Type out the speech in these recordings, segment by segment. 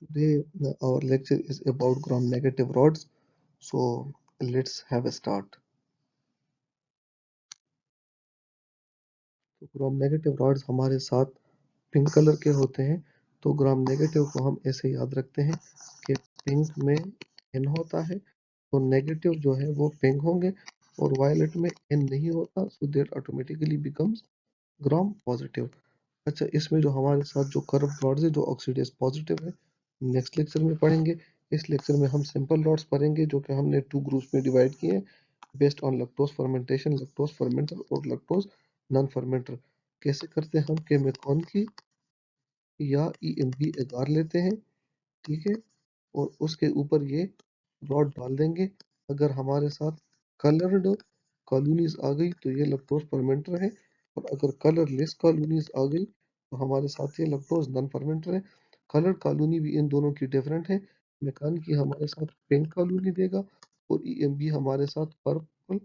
Today, our lecture is about gram-negative rods. So let's have a start. तो gram negative rods हमारे साथ pink colour के होते हैं। तो ग्राम नेगेटिव को हम ऐसे याद रखते हैं कि पिंक में एन होता है, तो नेगेटिव जो है वो पिंक होंगे, और वायलेट में एन नहीं होता, so that automatically becomes gram positive. अच्छा, इसमें जो हमारे साथ जो कर्व रॉड्स है जो ऑक्सीडाइज पॉजिटिव है, नेक्स्ट लेक्चर में पढ़ेंगे। इस लेक्चर में हम सिंपल रॉड्स पढ़ेंगे जो कि हमने टू ग्रुप्स में डिवाइड किए हैं based on lactose fermentation, lactose fermenter और लैक्टोज नॉन फर्मेंटर। कैसे करते हैं हम कि मेथॉन की या ईएमबी एगार लेते हैं, ठीक है, और उसके ऊपर ये रॉड डाल देंगे। अगर हमारे साथ कलर्ड कॉलोनीज आ गई तो ये लैक्टोज फर्मेंटर है, और अगर कलरलेस कॉलोनीज आ गई तो हमारे साथ ये लैक्टोज नॉन फर्मेंटर है। कलर्ड कॉलोनी भी इन दोनों की डिफरेंट है। मेकान की हमारे साथ पिंक कॉलोनी देगा, और ईएमबी हमारे साथ पर्पल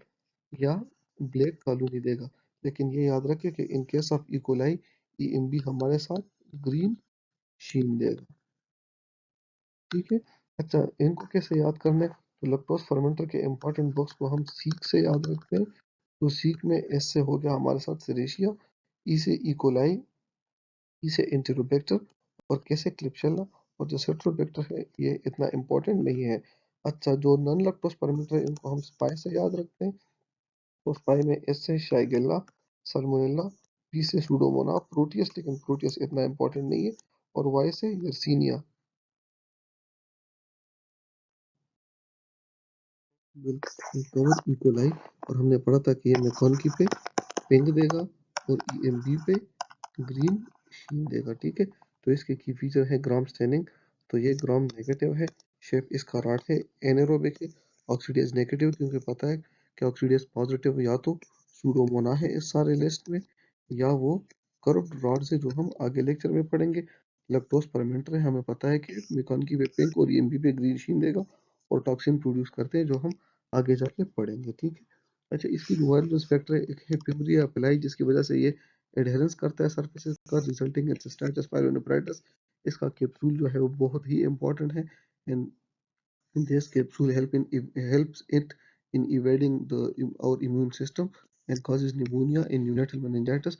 या ब्लैक कॉलोनी देगा। लेकिन ये याद रखें कि in case of E coli EMB हमारे साथ ग्रीन शीन देगा, ठीक है। अच्छा, इनको कैसे याद करना है? तो लैक्टोज फर्मेंटर के इंपॉर्टेंट बुक्स को हम सीक से याद रखते हैं। तो सीक में एस से हो गया हमारे साथ सेरेशिया, ई से इकोलाई, ई से एंटेरोबैक्टर, और के से क्लिप्शेला, और जो सेट्रोबैक्टर है ये इतना इंपॉर्टेंट नहीं है। अच्छा, जो नॉन लैक्टोज फर्मेंटर है इनको हम स्पाई से याद रखते हैं। तो स्पाई में एस से शाइगेला, साल्मोनेला, पी से सूडोमोना प्रोटियस, लेकिन प्रोटियस इतना इंपॉर्टेंट नहीं है, और वाई से यर्सीनिया। कवर इकोलाई, और हमने पढ़ा था कि ये मैथॉनकी पे पिंक देगा और ईएमबी पे ग्रीन शीन देगा, ठीक है। तो इसके की फीचर है ग्राम स्टेनिंग। तो ये ग्राम नेगेटिव है, शेप इसका रॉड है, एनेरोबिक है, ऑक्सीडाइज नेगेटिव, क्योंकि पता है कि ऑक्सीडाइज पॉजिटिव या तो सूडोमोना है इस सारे लिस्ट में, या वो कर्व्ड रॉड से जो हम आगे लेक्चर में पढ़ेंगे। लैक्टोज फर्मेंटर है, हमें पता है कि मैथॉनकी पे पिंक और ईएमबी पे ग्रीन शीन देगा, और टॉक्सिन प्रोड्यूस करते हैं जो हम आगे जाके पढ़ेंगे, ठीक है। अच्छा, इसकी जो वायरल स्पेक्टर है, एक है पिबरिया अप्लाई, जिसकी वजह से ये एडहेरेंस करता है सरफेसेस का, रिजल्टिंग इन सिस्टाइटिस पायलोनेफ्राइटिस। इसका कैप्सूल जो है वो बहुत ही इंपॉर्टेंट है, and this capsule helps it in evading our immune system and causes pneumonia in neonatal meningitis।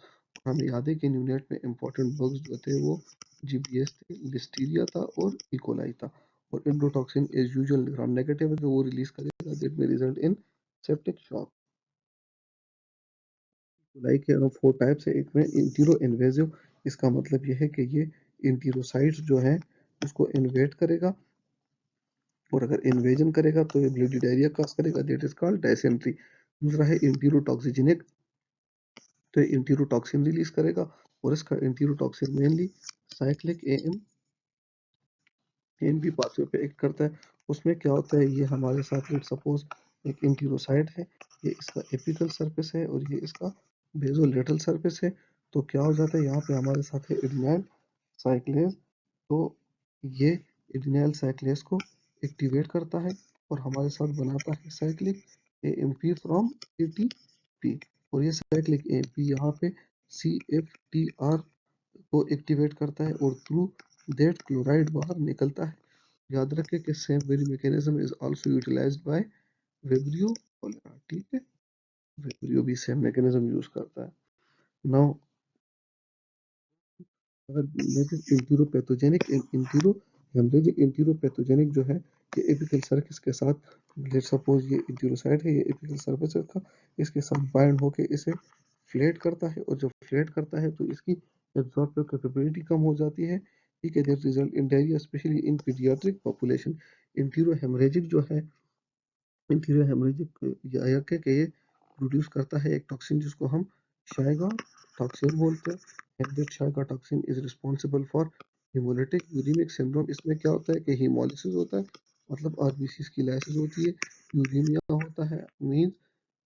हमें याद है कि न्यूनेट में इंपॉर्टेंट बग्स जो थे वो जीबीएस थे, लिस्टीरिया था और इकोलाई था। और endotoxin as usual gram negative है, तो वो रिलीज करेगा, दैट में result in septic shock. E coli के फोर टाइप्स है। एक में इंटीरो इन्वेजिव, इसका मतलब यह है कि ये इंटीरोसाइट्स जो है उसको इन्वेट करेगा, और अगर इन्वेजन करेगा तो ये ब्लडी डायरिया काज करेगा, दैट इज कॉल्ड डायसेंट्री। दूसरा है इंटीरोटॉक्सिजेनिक, तो ये इंटीरोटॉक्सिन रिलीज करेगा, और इसका enterotoxin mainly cyclic AM ANP pathway पे एक्ट करता है। उसमें क्या होता है, ये हमारे साथ लेट सपोज एक इंटीरोसाइड है, ये इसका एपिकल सरफेस है और ये इसका बेजोलेटरल सरफेस है। तो क्या हो जाता है, यहाँ पे हमारे साथ है एडिनाइल साइक्लेज। तो ये एडिनाइल साइक्लेज को एक्टिवेट करता है, और हमारे साथ बनाता है साइक्लिक एएमपी फ्रॉम एटीपी। और ये साइक्लिक एएमपी यहाँ पे CFTR को एक्टिवेट करता है, और थ्रू दैट क्लोराइड बाहर निकलता है। याद रखें कि same very mechanism is also utilized by vibrio cholerae, ठीक है। विब्रियो भी सेम मैकेनिज्म यूज करता है। नाउ, अगर इंटीरोपैथोजेनिक इंटीरो हेमरेजिक इंटीरोपैथोजेनिक जो है, ये एपिकल सर्फेस के साथ, लेट सपोज ये इंटीरोसाइड है, ये एपिकल सर्फेस का इसके साथ बाइंड होके इसे फ्लेट करता है, और जब फ्लेट करता है तो इसकी एब्जॉर्प्टिव कैपेबिलिटी कम हो जाती है, ठीक है। That result in diarrhoea specially in paediatric population. Enterohaemorrhagic जो है, इंटीरियर हेमरेजिक या के ये प्रोड्यूस करता है एक टॉक्सिन जिसको हम शाइगा टॉक्सिन बोलते हैं, and that Shiga toxin is responsible for haemolytic uraemic syndrome. इसमें क्या होता है कि हीमोलिसिस होता है, मतलब आरबीसी की लाइसिस होती है, यूरेमिया होता है, मींस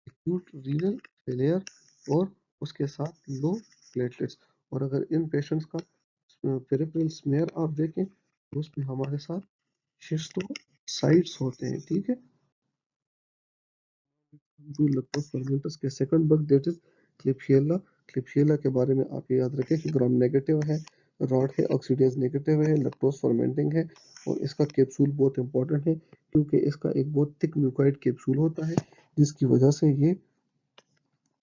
एक्यूट रीनल फेलियर, और उसके साथ लो प्लेटलेट्स। और अगर इन पेशेंट्स का पेरिफेरल स्मेयर आप देखें तो उसमें हमारे साथ शिस्टोसाइट्स होते हैं, ठीक है। जो लगभग फर्मेंटस के सेकंड बग दैट इज क्लिप्शियला। क्लिप्शियला के बारे में आप ये याद रखें कि ग्राम नेगेटिव है, रॉड है ऑक्सीडाइज नेगेटिव है, लैक्टोज फर्मेंटिंग है और इसका कैप्सूल बहुत इंपॉर्टेंट है क्योंकि इसका एक बहुत थिक म्यूकोइड कैप्सूल होता है जिसकी वजह से ये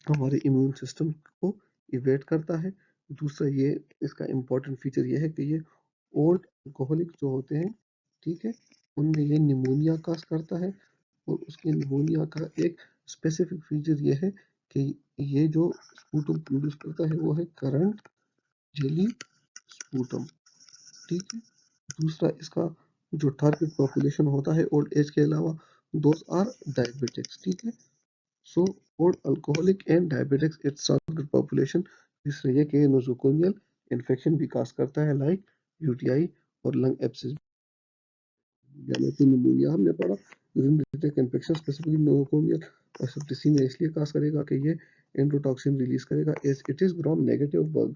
हमारे इम्यून सिस्टम को इवेट करता है। दूसरा ये इसका इम्पोर्टेंट फीचर ये है कि ये ओल्ड अल्कोहलिक जो होते हैं, ठीक है, उनमें ये निमोनिया काज करता है और उसके निमोनिया का एक स्पेसिफिक फीचर ये है कि ये जो स्पूटम प्रोड्यूस करता है वो है करंट जेली स्पूटम, ठीक है। दूसरा इसका जो टारगेट पॉपुलेशन होता है ओल्ड एज के अलावा दोज आर डायबिटिक्स, ठीक है। So, both alcoholic and diabetics its target population तीसरा ये कि नोसोकोमियल इन्फेक्शन भी काज करता है लाइक यूटीआई और लंग एब्सेस यानी कि निमोनिया हमने पढ़ा यूरिन इन्फेक्शन स्पेसिफिकली नोसोकोमियल और सेप्टिसिमिया इसलिए काज करेगा कि ये एंडोटॉक्सिन रिलीज करेगा as it is gram negative bug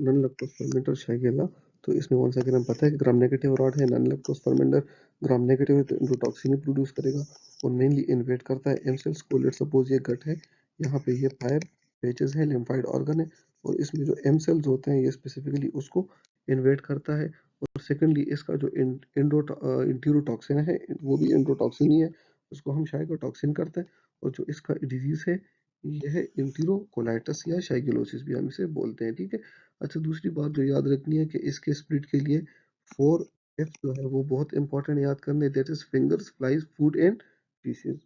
non lactose fermenter shigella. तो इसमें वन सेकंड हमें पता है कि ग्राम नेगेटिव रॉड है non lactose fermenter gram negative है तो एंडोटॉक्सिन ही प्रोड्यूस करेगा और मेनली इन्वेट करता है एम सेल्स को। लेट्स सपोज ये गट है, यहाँ पे ये फायर पेजेस है, लिम्फाइड ऑर्गन है और इसमें जो एम सेल्स होते हैं ये स्पेसिफिकली उसको इन्वेट करता है। और सेकेंडली इसका जो इंटीरोटॉक्सिन है वो भी एंडोटॉक्सिन ही है, उसको हम शाइकोटॉक्सिन करते हैं। और जो इसका डिजीज है ये है इंटीरोकोलाइटिस या शाइगेलोसिस भी हम इसे बोलते हैं, ठीक है। अच्छा, दूसरी बात जो याद रखनी है कि इसके स्प्लिट के लिए 4 F जो है वो बहुत इंपॉर्टेंट याद करने, that is fingers, flies, food and faeces.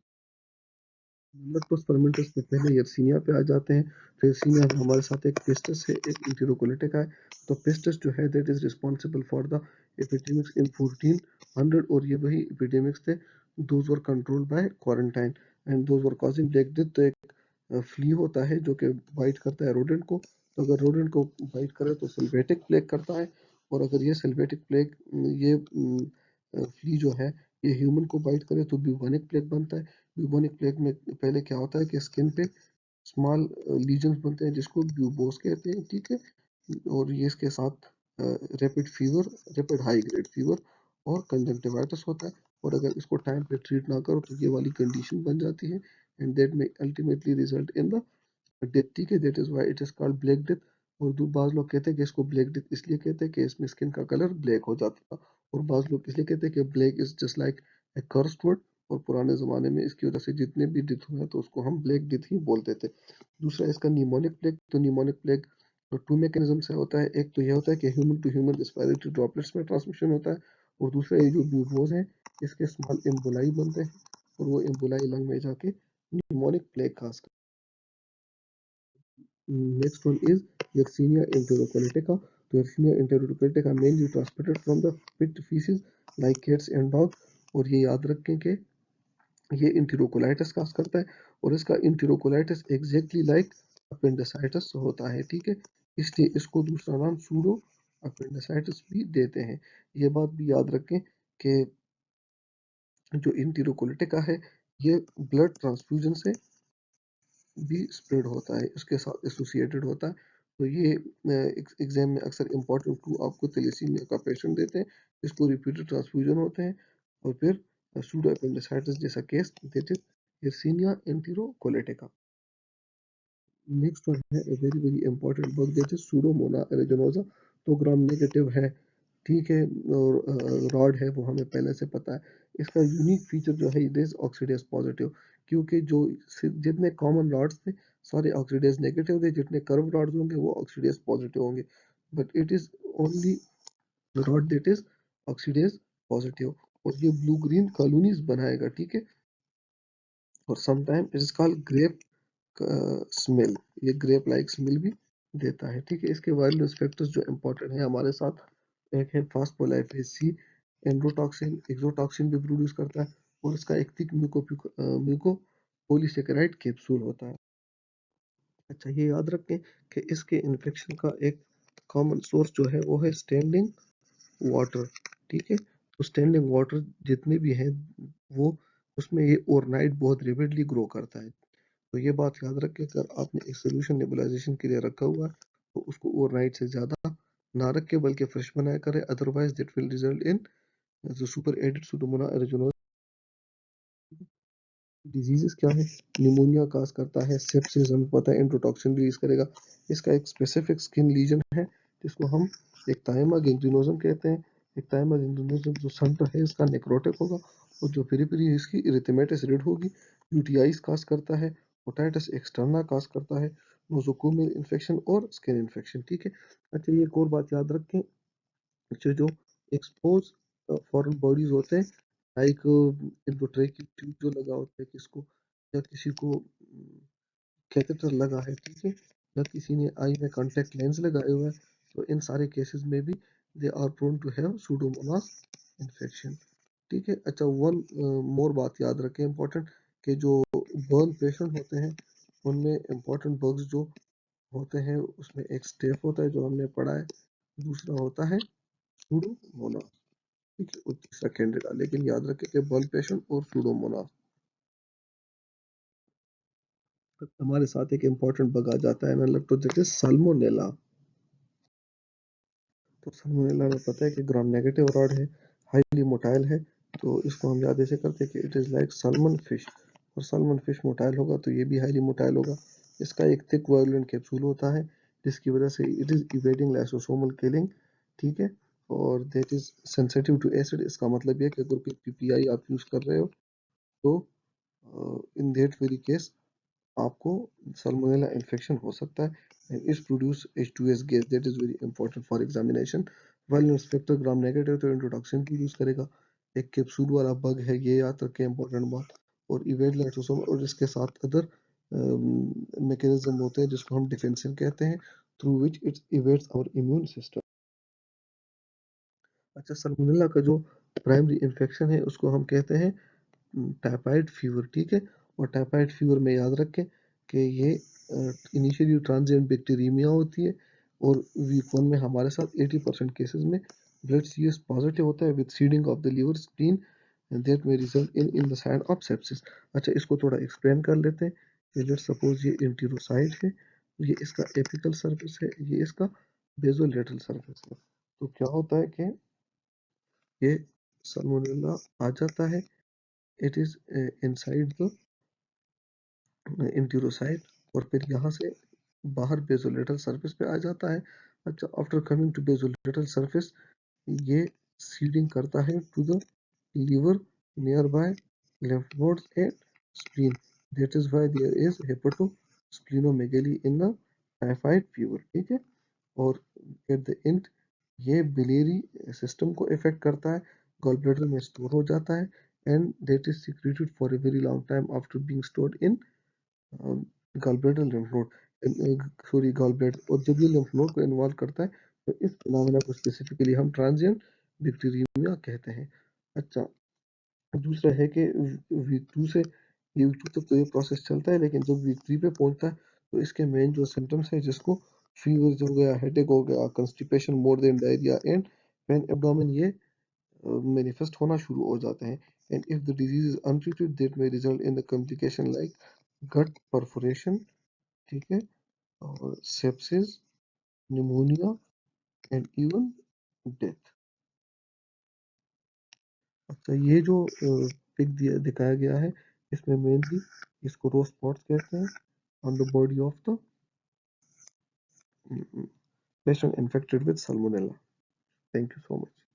Lactose fermenters में पहले यर्सीनिया पे आ जाते हैं। तो यर्सीनिया में हमारे साथ एक पेस्टस है, एक इंटेरोकोलिटिका है। तो पेस्टस जो है that is responsible for the epidemics in 1400 और ये वही एपिडेमिक्स थे those were controlled by quarantine and those were causing black death. तो एक फ्ली होता है जो कि बाइट करता है रोडेंट को, तो अगर रोडेंट को बाइट करे तो सिल्वेटिक प्लेग करता है और अगर ये सिल्वेटिक प्लेग ये फ्ली जो है ये ह्यूमन को बाइट करे तो ब्यूबोनिक प्लेग बनता है। ब्यूबोनिक प्लेग में पहले क्या होता है कि स्किन पे स्मॉल लीजन्स बनते हैं जिसको ब्यूबोस कहते हैं, ठीक है। और ये इसके साथ rapid fever, rapid high grade fever और कंजंक्टिवाइटिस होता है और अगर इसको टाइम पे ट्रीट ना करो तो ये वाली कंडीशन बन जाती है एंड दैट में ultimately result in the death, ठीक है। That is why it is called black death. और दो बाज लोग कहते हैं कि इसको ब्लैक डेथ इसलिए कहते हैं कि इसमें स्किन का कलर ब्लैक हो जाता था और बाज लोग इसलिए कहते हैं कि black is just like a cursed word और पुराने ज़माने में इसकी वजह से जितने भी डेथ हुए हैं तो उसको हम ब्लैक डेथ ही बोलते थे। दूसरा इसका निमोनिक प्लेग, तो निमोनिक प्लेग तो टू मैकेनिज्म से होता है। एक तो यह होता है कि human to human respiratory droplets में ट्रांसमिशन होता है और दूसरा ये जो ब्यूबोज है इसके स्मॉल एम्बोलाई बनते हैं और वो एम्बोलाई लंग में जाके mnemonic plague cause. Next one is Yersinia enterocoletica. तो Yersinia enterocoletica mainly transmitted from the pit feces like cats and dogs। और ये याद रखें कि ये इंटेरोकोलाइटिस काज करता है और इसका इंटेरोकोलाइटिस एग्जैक्टली लाइक अपेंडिसाइटिस होता है, ठीक है। इसलिए इसको दूसरा नाम सूडो अपेंडिसाइटिस भी देते हैं। ये बात भी याद रखें कि जो इंटेरोकोलेटिका है ये ब्लड ट्रांसफ्यूजन से भी स्प्रेड होता है, उसके साथ एसोसिएटेड होता है। तो ये एग्जाम में अक्सर इंपॉर्टेंट टू आपको थैलेसीमिया का पेशेंट देते हैं जिसको रिपीटेड ट्रांसफ्यूजन होते हैं और फिर सूडो अपेंडिसाइटिस जैसा case that is yersinia enterocoletica। Next one है very very important bug that is pseudomonas aeruginosa. तो ग्राम नेगेटिव है, ठीक है, और रॉड है वो हमें पहले से पता है। इसका यूनिक फीचर जो है इट इज ऑक्सीडेज पॉजिटिव क्योंकि जो जितने कॉमन रॉड्स थे सारे ऑक्सीडेज नेगेटिव थे, जितने कर्व रॉड्स होंगे वो ऑक्सीडेज पॉजिटिव होंगे, but it is only rod that is oxidase positive और ये ब्लू ग्रीन कॉलोनीज बनाएगा, ठीक है। और sometime it is called grape smell, ये ग्रेप लाइक स्मेल भी देता है, ठीक है। इसके वायरलेस फैक्टर्स जो इंपॉर्टेंट है हमारे साथ, एक है फास्फोलाइपेज सी, एंड्रोटॉक्सिन एक्सोटॉक्सिन भी प्रोड्यूस करता है और इसका एक थिक म्यूको पॉलीसेकेराइड कैप्सूल होता है। अच्छा, ये याद रखें कि इसके इन्फेक्शन का एक कॉमन सोर्स जो है वो है स्टैंडिंग वाटर, ठीक है। तो स्टैंडिंग वाटर जितने भी हैं वो उसमें ये ओवरनाइट बहुत रेपिडली ग्रो करता है। तो ये बात याद रखें अगर आपने एक सोल्यूशन नेबुलाइजेशन के लिए रखा हुआ है तो उसको ओवरनाइट से ज़्यादा ना रखें बल्कि फ्रेश बनाया करें, otherwise that will result in जो सुपर एडेड सुडोमोना एरिजिनोसा। डिजीजेस क्या है? निमोनिया काज करता है, सेप्सिस हमें पता है इंट्रोटॉक्सिन रिलीज करेगा। इसका एक स्पेसिफिक स्किन लीजन है जिसको हम एक्टाइमा गैंग्रीनोजम कहते हैं। एक्टाइमा गैंग्रीनोजम जो सेंटर है इसका नेक्रोटिक होगा और जो पेरिफेरी है इसकी इरिथेमेटस रेड होगी। यूटीआईज काज करता है, ओटाइटिस एक्सटर्ना काज करता है, नोजोकोमियल इन्फेक्शन और स्किन इन्फेक्शन। ठीक है। अच्छा, ये एक और बात याद रखें, जो एक्सपोज फॉरेन बॉडीज होते हैं, लाइक इंडोट्रेक ट्यूब जो लगा होता है किसको, या किसी को कैथेटर लगा है, ठीक है, या किसी ने आई में कॉन्टेक्ट लेंस लगाए हुए हैं, तो इन सारे केसेस में भी they are prone to have pseudomonas infection. ठीक है। अच्छा, वन मोर बात याद रखें इंपॉर्टेंट, कि जो बर्न पेशेंट होते हैं उनमें इंपॉर्टेंट बग्स जो होते हैं उसमें एक स्टेफ होता है जो हमने पढ़ा है, दूसरा होता है सूडोमोनास। ठीक है, और तीसरा कैंडिडा। लेकिन याद रखें कि बर्न पेशेंट और सूडोमोनास। हमारे साथ एक इम्पॉर्टेंट बग आ जाता है, मतलब तो दैट इज साल्मोनेला। तो साल्मोनेला में पता है कि ग्राम नेगेटिव रॉड है, हाईली मोटाइल है, तो इसको हम याद ऐसे करते हैं कि it is like salmon fish. और साल्मन फिश मोटाइल होगा तो ये भी हाईली मोटाइल होगा। इसका एक थिक वायलेंट कैप्सूल होता है जिसकी वजह से it is evading lysosomal killing. ठीक है। और that is sensitive to acid. इसका मतलब ये कि अगर कोई पीपीआई आप यूज कर रहे हो तो इन दैट वेरी केस आपको सल्मोनेला इन्फेक्शन हो सकता है, and is produce H2S gas that is very important for examination. While inspector gram negative तो इंट्रोडक्शन की यूज करेगा। एक कैप्सूल वाला बग है, ये याद रखें इंपॉर्टेंट बात। और इवेड लाइसोसोम और इसके साथ अदर मैकेनिज्म होते हैं जिसको हम डिफेंसिव कहते हैं, through which it evades our immune system. अच्छा, सल्मोनेला का जो प्राइमरी इन्फेक्शन है उसको हम कहते हैं टाइफाइड फीवर। ठीक है। और टाइफाइड फीवर में याद रखें कि ये इनिशियली ट्रांजिएंट बैक्टीरियमिया होती है, और वीक वन में हमारे साथ 80% केसेस में ब्लड सीएस पॉजिटिव होता है with seeding of the liver spleen, that में result in the sign of sepsis. अच्छा, इसको थोड़ा एक्सप्लेन कर लेते हैं कि लेट्स सपोज ये इंटीरोसाइट है, ये इसका एपिकल सरफेस है, ये इसका बेसोलेटरल सरफेस है। तो क्या होता है कि ये सल्मोनेला आ जाता है, इट इज इनसाइड द इंटीरोसाइट, और फिर यहाँ से बाहर बेसोलेटरल सरफेस पे आ जाता है। अच्छा, after coming to basolateral surface ये सीडिंग करता है to the liver nearby lymph nodes and spleen. That is why there is hepatosplenomegaly in the typhoid fever. ठीक है। और एट द एंड ये बिलियरी सिस्टम को इफेक्ट करता है, गॉल ब्लैडर में स्टोर हो जाता है, and that is secreted for a very long time after being stored in gall bladder lymph node, sorry gall bladder. और जब ये लिम्फ नोड को इन्वॉल्व करता है तो इस फिनोमेना को स्पेसिफिकली हम ट्रांजिएंट बैक्टीरियमिया कहते हैं। अच्छा, दूसरा है कि वीक टू से वीक टू तक तो ये प्रोसेस चलता है, लेकिन जब वीक थ्री पे पहुंचता है तो इसके मेन जो सिम्टम्स है, जिसको फीवर हो गया, हेडेक हो गया, constipation more than diarrhoea and pain abdomen, ये मैनिफेस्ट होना शुरू हो जाते हैं। And if the disease is untreated that may result in the complication like gut perforation, ठीक है, और sepsis, pneumonia and even death. अच्छा, ये जो पिक दिखाया गया है इसमें मेनली इसको रो स्पॉट्स कहते हैं on the body of the patient infected with salmonella. Thank you so much.